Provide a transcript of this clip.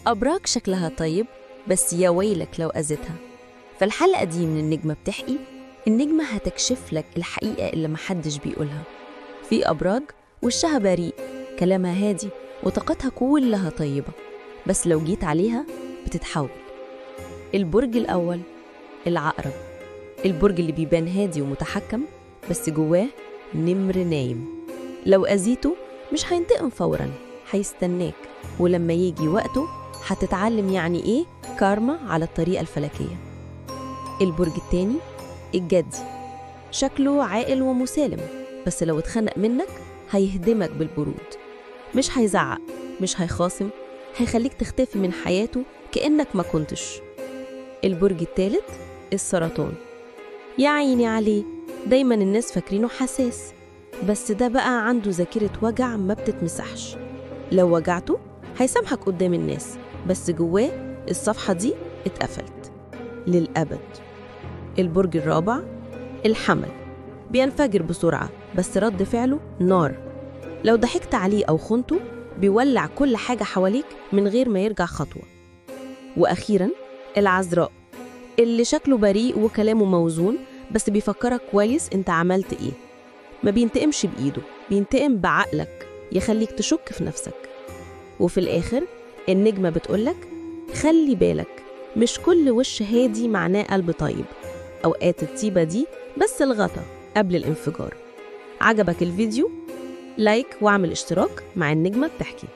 أبراج شكلها طيب بس يا ويلك لو أذتها. فالحلقة دي من النجمة بتحكي، النجمة هتكشف لك الحقيقة اللي محدش بيقولها. في أبراج وشها بريء، كلامها هادي وطاقتها كلها طيبة، بس لو جيت عليها بتتحول. البرج الأول العقرب، البرج اللي بيبان هادي ومتحكم بس جواه نمر نايم. لو أذيته مش هينتقم فوراً، هيستناك، ولما يجي وقته هتتعلم يعني إيه كارما على الطريقة الفلكية. البرج التاني الجدي، شكله عاقل ومسالم، بس لو اتخنق منك هيهدمك بالبرود، مش هيزعق، مش هيخاصم، هيخليك تختفي من حياته كأنك ما كنتش. البرج التالت السرطان، يا عيني عليه، دايما الناس فاكرينه حساس، بس ده بقى عنده ذاكرة وجع ما بتتمسحش. لو وجعته هيسامحك قدام الناس، بس جواه الصفحة دي اتقفلت للأبد. البرج الرابع الحمل، بينفجر بسرعة بس رد فعله نار. لو ضحكت عليه أو خنته بيولع كل حاجة حواليك من غير ما يرجع خطوة. وأخيراً العذراء، اللي شكله بريء وكلامه موزون، بس بيفكرك كويس انت عملت ايه. ما بينتقمش بإيده، بينتقم بعقلك، يخليك تشك في نفسك. وفي الآخر النجمة بتقولك خلي بالك، مش كل وش هادي معناه قلب طيب، أوقات الطيبة دي بس الغطا قبل الانفجار. عجبك الفيديو؟ لايك واعمل اشتراك مع النجمة بتحكي.